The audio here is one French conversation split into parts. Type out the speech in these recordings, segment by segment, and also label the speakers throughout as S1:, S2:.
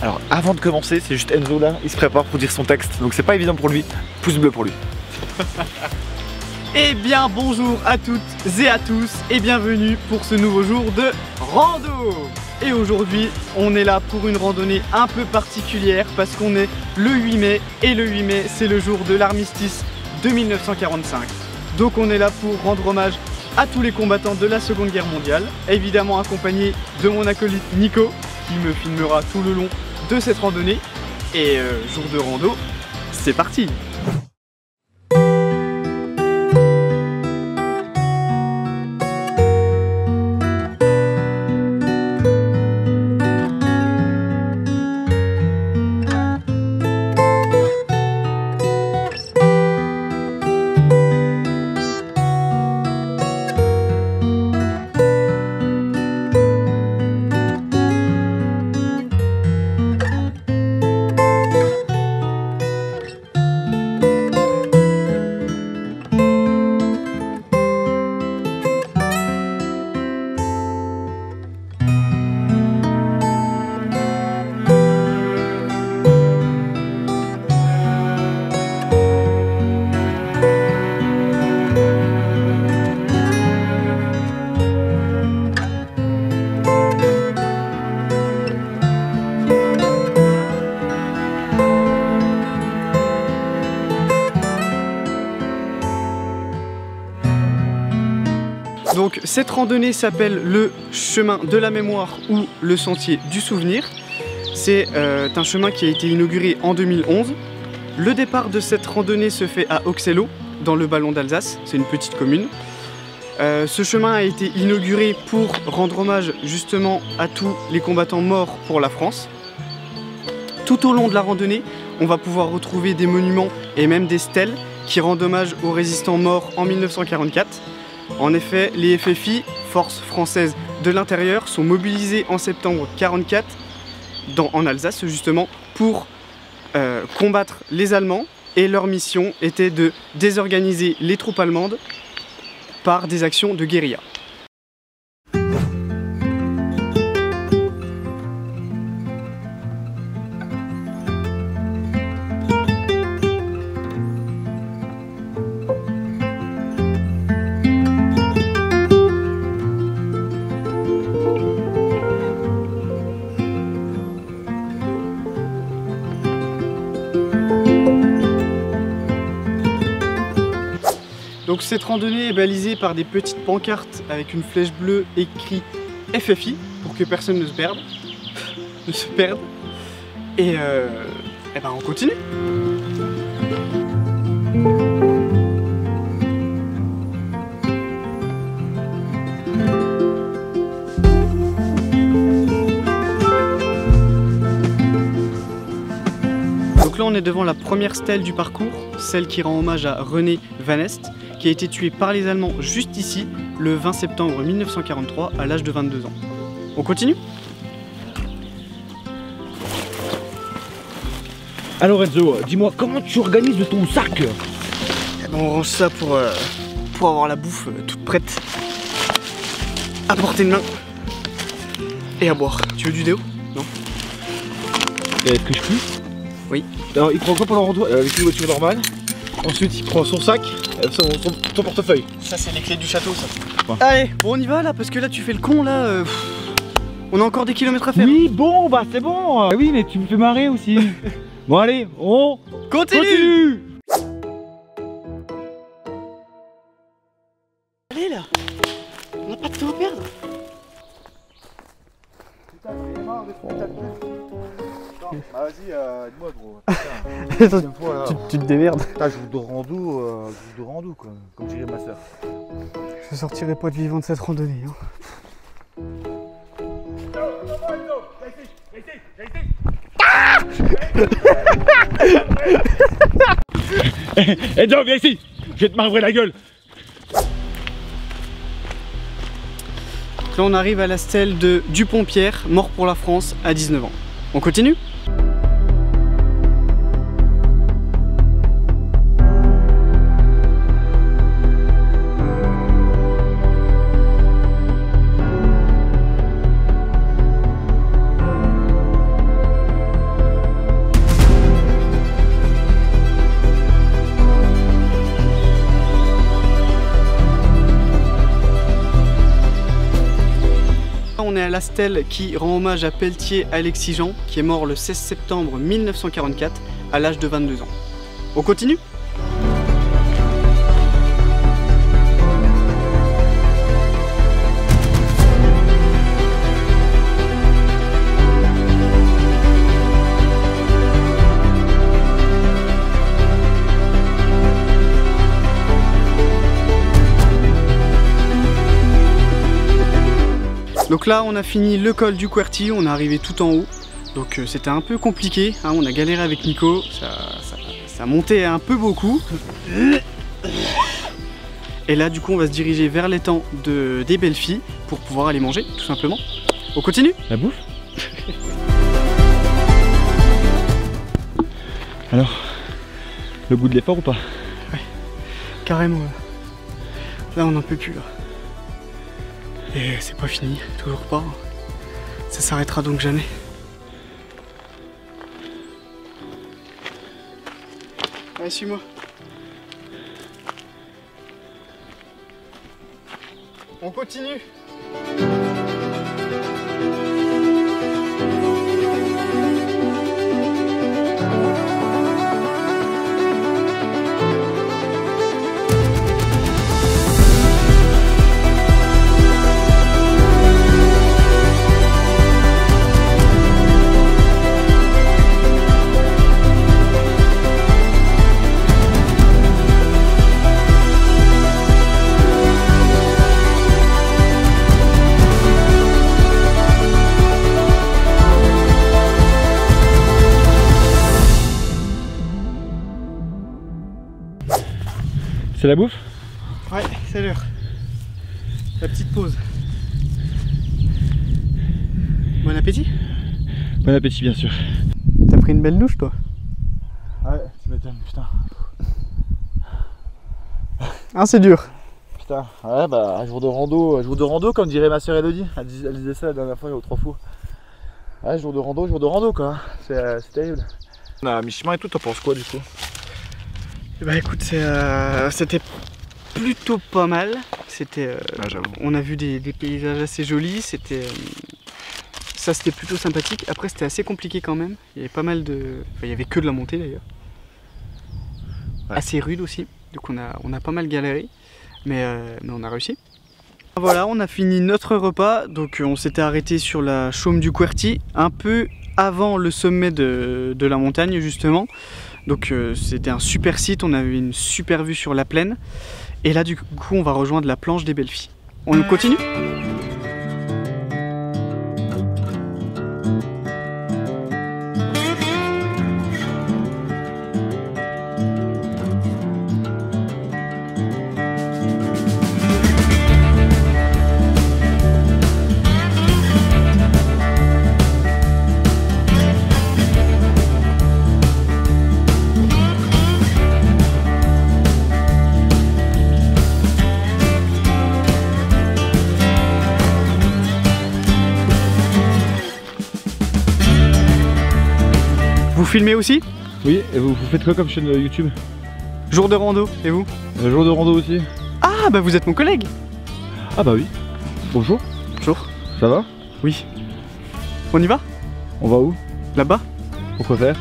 S1: Alors avant de commencer, c'est juste Enzo là, il se prépare pour dire son texte, donc c'est pas évident pour lui. Pouce bleu pour lui.
S2: Eh bien bonjour à toutes et à tous et bienvenue pour ce nouveau jour de rando. Et aujourd'hui on est là pour une randonnée un peu particulière parce qu'on est le 8 mai et le 8 mai c'est le jour de l'armistice de 1945. Donc on est là pour rendre hommage à tous les combattants de la Seconde Guerre mondiale, évidemment accompagné de mon acolyte Nico qui me filmera tout le long de cette randonnée. Et jour de rando, c'est parti. Donc cette randonnée s'appelle le chemin de la mémoire ou le sentier du souvenir. C'est un chemin qui a été inauguré en 2011. Le départ de cette randonnée se fait à Auxello, dans le Ballon d'Alsace, c'est une petite commune. Ce chemin a été inauguré pour rendre hommage justement à tous les combattants morts pour la France. Tout au long de la randonnée, on va pouvoir retrouver des monuments et même des stèles qui rendent hommage aux résistants morts en 1944. En effet, les FFI, Forces Françaises de l'Intérieur, sont mobilisés en septembre 1944 en Alsace justement pour combattre les Allemands, et leur mission était de désorganiser les troupes allemandes par des actions de guérilla. Donc cette randonnée est balisée par des petites pancartes avec une flèche bleue écrit FFI pour que personne ne se perde. Et ben on continue. Donc là on est devant la première stèle du parcours, celle qui rend hommage à René Van Est, qui a été tué par les Allemands juste ici, le 20 septembre 1943, à l'âge de 22 ans. On continue ?
S3: Alors Enzo, dis-moi, comment tu organises ton sac?
S2: On range ça pour avoir la bouffe toute prête, à portée de main, et à boire. Tu veux du déo? Non?
S3: Est-ce que je puis?
S2: Oui.
S3: Alors il prend quoi pour le rando avec une voiture normale? Ensuite il prend son sac, son portefeuille.
S2: Ça c'est les clés du château ça.
S3: Ouais.
S2: Allez, bon on y va là, parce que là tu fais le con là. On a encore des kilomètres à faire.
S3: Oui bon bah c'est bon. Oui mais tu me fais marrer aussi. Bon allez, on
S2: continue. Allez là, on n'a pas de temps à perdre.
S1: Putain, j'en ai marre d'être spectacle. Ah vas-y, dis-moi gros. Fois,
S2: Tu te démerdes.
S1: Putain, joue de rando quoi, comme dirait ma soeur.
S2: Je sortirai pas de vivant de cette randonnée. Hein.
S3: Enzo, viens ici, je vais te marrer la gueule.
S2: Là on arrive à la stèle de Dupont-Pierre, mort pour la France à 19 ans. On continue ? est à la stèle qui rend hommage à Pelletier Alexis Jean, qui est mort le 16 septembre 1944 à l'âge de 22 ans. On continue ? Donc là on a fini le col du Querty, on est arrivé tout en haut, donc c'était un peu compliqué, hein, on a galéré avec Nico, ça montait un peu beaucoup. Et là du coup on va se diriger vers l'étang des belles filles pour pouvoir aller manger tout simplement. On continue ?
S3: La bouffe. Alors, le goût de l'effort ou pas?
S2: Ouais, carrément. Là on n'en peut plus là. Et c'est pas fini, toujours pas. Ça s'arrêtera donc jamais. Allez, suis-moi. On continue.
S3: C'est la bouffe?
S2: Ouais, c'est l'heure. La petite pause. Bon appétit?
S3: Bon appétit bien sûr.
S2: T'as pris une belle douche toi?
S3: Ouais, tu m'étonnes, putain.
S2: Ah c'est dur.
S3: Putain, ouais bah un jour de rando comme dirait ma soeur Elodie. Elle disait ça la dernière fois, il y a 3 fois. Ouais, jour de rando quoi. C'est terrible. On a mi-chemin et tout, t'en penses quoi du coup?
S2: Bah écoute, c'était plutôt pas mal. C'était, on a vu des paysages assez jolis. C'était plutôt sympathique. Après c'était assez compliqué quand même. Il y avait pas mal de, enfin, il y avait que de la montée d'ailleurs. Ouais. Assez rude aussi. Donc on a pas mal galéré, mais on a réussi. Voilà, on a fini notre repas. Donc on s'était arrêté sur la chaume du Querty, un peu avant le sommet de la montagne justement. Donc c'était un super site, on avait une super vue sur la plaine. Et là du coup on va rejoindre la planche des belles filles. On continue ? Vous filmez aussi?
S3: Oui, et vous faites quoi comme chaîne YouTube?
S2: Jour de rando, et vous?
S3: Jour de rando aussi.
S2: Ah bah vous êtes mon collègue.
S3: Ah bah oui. Bonjour.
S2: Bonjour.
S3: Ça va?
S2: Oui. On y va?
S3: On va où?
S2: Là-bas.
S3: Pourquoi faire?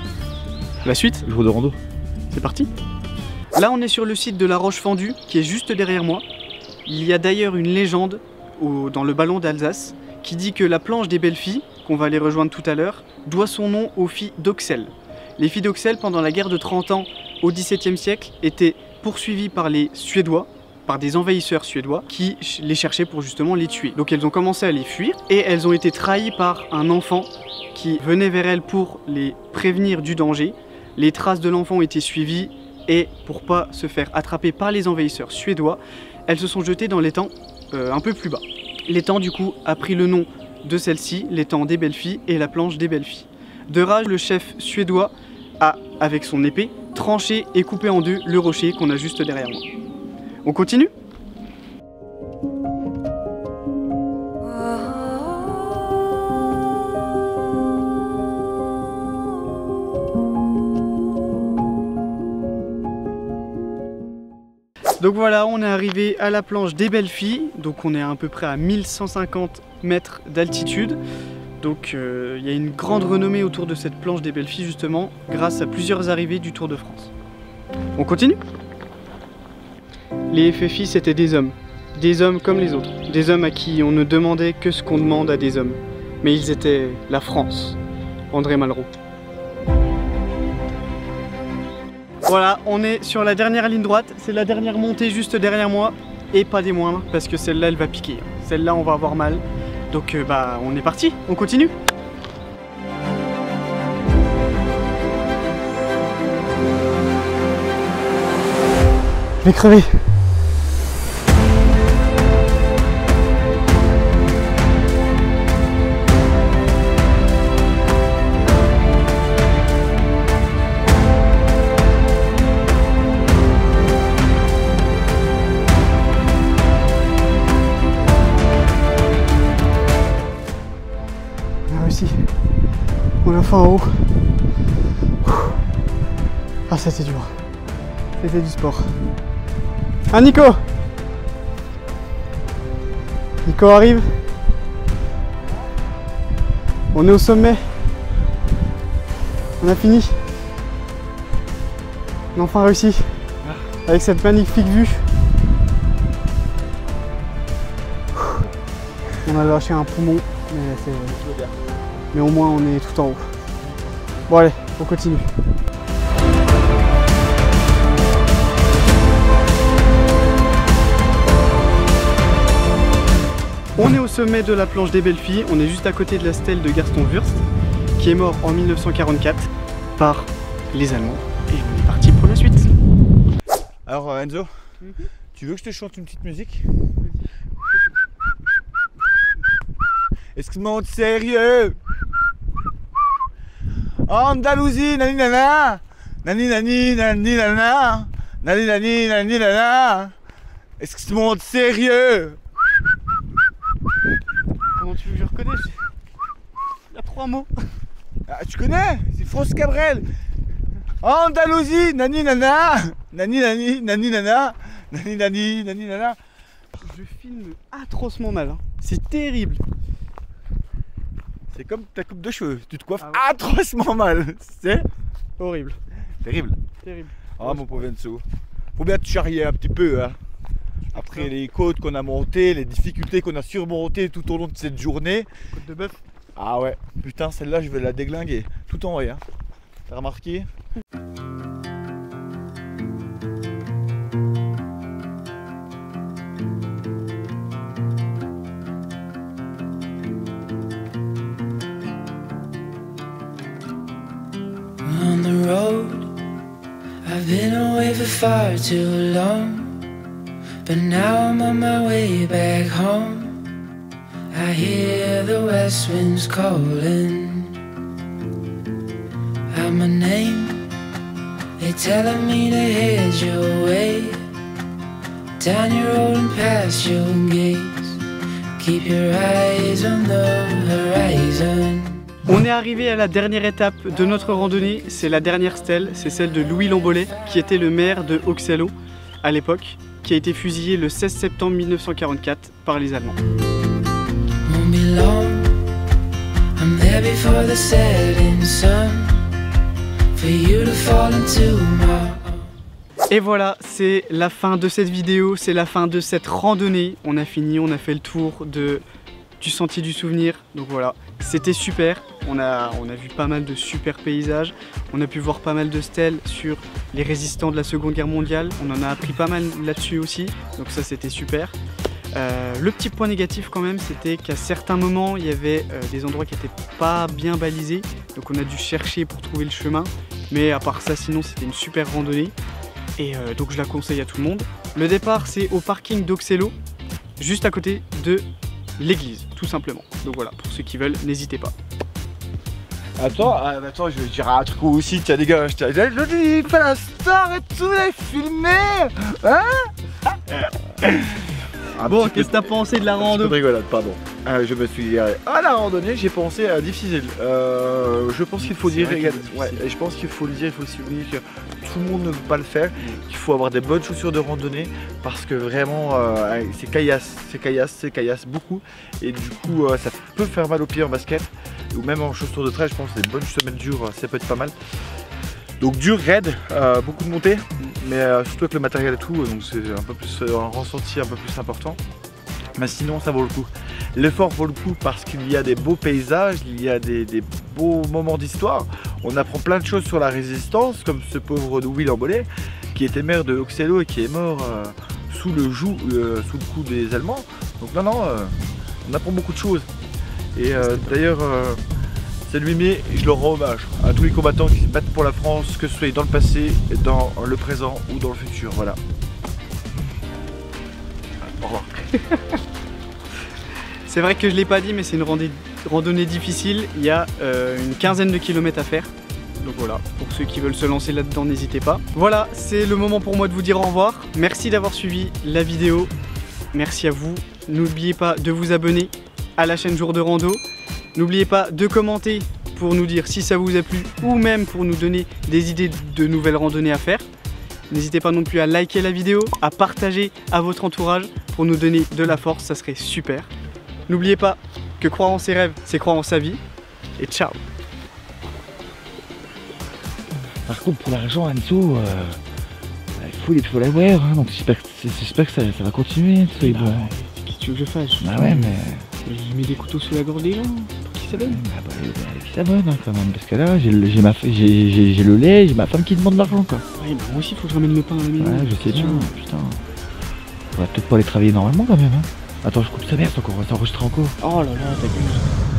S2: La suite?
S3: Jour de rando.
S2: C'est parti. Là on est sur le site de la Roche Fendue qui est juste derrière moi. Il y a d'ailleurs une légende dans le ballon d'Alsace qui dit que la planche des belles filles, qu'on va aller rejoindre tout à l'heure, doit son nom aux filles d'Oxel. Les filles d'Oxel, pendant la guerre de 30 ans au XVIIe siècle, étaient poursuivies par les Suédois, par des envahisseurs suédois qui les cherchaient pour justement les tuer. Donc elles ont commencé à les fuir et elles ont été trahies par un enfant qui venait vers elles pour les prévenir du danger. Les traces de l'enfant ont été suivies et pour pas se faire attraper par les envahisseurs suédois, elles se sont jetées dans l'étang un peu plus bas. L'étang du coup a pris le nom de celle-ci, l'étang des belles filles et la planche des belles filles. De rage, le chef suédois a, avec son épée, tranché et coupé en deux le rocher qu'on a juste derrière moi. On continue ? Donc voilà, on est arrivé à la planche des Belles Filles. Donc on est à peu près à 1150 mètres d'altitude. Donc il y a une grande renommée autour de cette planche des Belles Filles justement, grâce à plusieurs arrivées du Tour de France. On continue? Les FFI, c'était des hommes comme les autres, des hommes à qui on ne demandait que ce qu'on demande à des hommes. Mais ils étaient la France. André Malraux. Voilà, on est sur la dernière ligne droite, c'est la dernière montée juste derrière moi, et pas des moindres, parce que celle-là elle va piquer. Celle-là on va avoir mal. Donc bah on est parti, on continue. Je vais crever. On est enfin en haut. Ah, c'était dur. C'était du sport. Ah, Nico! Nico arrive. On est au sommet. On a fini. On a enfin réussi. Avec cette magnifique vue. On a lâché un poumon. Mais au moins on est tout en haut. Bon allez, on continue. On est au sommet de la planche des Belles Filles, on est juste à côté de la stèle de Gaston Wurst, qui est mort en 1944 par les Allemands. Et on est parti pour la suite.
S3: Alors Enzo, tu veux que je te chante une petite musique? Est-ce que je monte sérieux? Andalousie, nani nana, nani nani nani nana, nani nani nani nana. Est-ce que je monte sérieux?
S2: Comment tu veux que je reconnais? Il y a 3 mots.
S3: Ah, tu connais? C'est France Cabrel. Andalousie, nani nana, nani nani nani nana, nani nani nani nana.
S2: Je filme atrocement mal, hein. C'est terrible.
S3: C'est comme ta coupe de cheveux, tu te coiffes atrocement mal, c'est
S2: horrible.
S3: Terrible.
S2: Terrible.
S3: Ah mon pauvre Enzo, faut bien te charrier un petit peu, hein. Après les côtes qu'on a montées, les difficultés qu'on a surmontées tout au long de cette journée.
S2: Côte de bœuf.
S3: Ah ouais, putain celle-là je vais la déglinguer, tout en haut, hein. T'as remarqué?
S4: On the road, I've been away for far too long, but now I'm on my way back home. I hear the west winds calling out my name. They're telling me to head your way, down your road and past your gates. Keep your eyes on the horizon.
S2: On est arrivé à la dernière étape de notre randonnée, c'est la dernière stèle, c'est celle de Louis Lambolet, qui était le maire de Auxello à l'époque, qui a été fusillé le 16 septembre 1944 par les Allemands. Et voilà, c'est la fin de cette vidéo, c'est la fin de cette randonnée. On a fini, on a fait le tour du sentier du souvenir, donc voilà, c'était super. On a vu pas mal de super paysages, on a pu voir pas mal de stèles sur les résistants de la Seconde Guerre mondiale, on en a appris pas mal là-dessus aussi, donc ça c'était super. Le petit point négatif quand même, c'était qu'à certains moments il y avait des endroits qui n'étaient pas bien balisés, donc on a dû chercher pour trouver le chemin, mais à part ça sinon c'était une super randonnée, et donc je la conseille à tout le monde. Le départ c'est au parking d'Auxello, juste à côté de l'église, tout simplement. Donc voilà, pour ceux qui veulent, n'hésitez pas.
S3: Attends, je vais dire un truc aussi, tiens les gars, je dis pas la star et tout, les filmé, hein?
S2: Bon, qu'est-ce que t'as pensé de la rando?
S3: Rigolade, pardon. je me suis dit à la randonnée, j'ai pensé à difficile. Je pense qu'il faut dire, je pense qu'il faut le dire, il faut souligner que tout le monde ne peut pas le faire. Il faut avoir des bonnes chaussures de randonnée parce que vraiment c'est caillasse beaucoup et du coup ça peut faire mal aux pieds en basket ou même en chaussures de trail. Je pense que des bonnes semelles dures, ça peut être pas mal. Donc dur, raide, beaucoup de montée, mais surtout avec le matériel et tout, donc c'est un peu plus un ressenti un peu plus important. Mais sinon ça vaut le coup. L'effort vaut le coup parce qu'il y a des beaux paysages, il y a des beaux moments d'histoire. On apprend plein de choses sur la résistance, comme ce pauvre Will Ambolé qui était maire de Oxello et qui est mort sous le coup des Allemands. Donc non, on apprend beaucoup de choses. Et d'ailleurs, c'est le 8 mai, je leur rends hommage à tous les combattants qui se battent pour la France, que ce soit dans le passé, dans le présent ou dans le futur. Voilà. Au revoir.
S2: C'est vrai que je ne l'ai pas dit, mais c'est une randonnée difficile. Il y a une quinzaine de kilomètres à faire. Donc voilà, pour ceux qui veulent se lancer là-dedans, n'hésitez pas. Voilà, c'est le moment pour moi de vous dire au revoir. Merci d'avoir suivi la vidéo. Merci à vous. N'oubliez pas de vous abonner à la chaîne Jour de Rando. N'oubliez pas de commenter pour nous dire si ça vous a plu ou même pour nous donner des idées de nouvelles randonnées à faire. N'hésitez pas non plus à liker la vidéo, à partager à votre entourage pour nous donner de la force, ça serait super. N'oubliez pas que croire en ses rêves, c'est croire en sa vie. Et ciao.
S3: Par contre, pour l'argent, Anso, il faut l'avoir, hein, donc j'espère que ça va continuer.
S2: Qu'est-ce que tu veux que je fasse?
S3: Bah ouais, mais...
S2: Je mets des couteaux sous la gorge des gens pour qu'ils s'abonnent.
S3: Qu'ils s'abonnent hein, quand même, parce que là, j'ai le lait, j'ai ma femme qui demande de l'argent quoi.
S2: Ouais, bah moi aussi, il faut que je ramène le pain à la maison.
S3: Ouais, je sais bien, putain. On va peut-être pas aller travailler normalement quand même. Hein. Attends, je coupe sa mère, ça enregistre encore.
S2: Oh là là, ta gueule.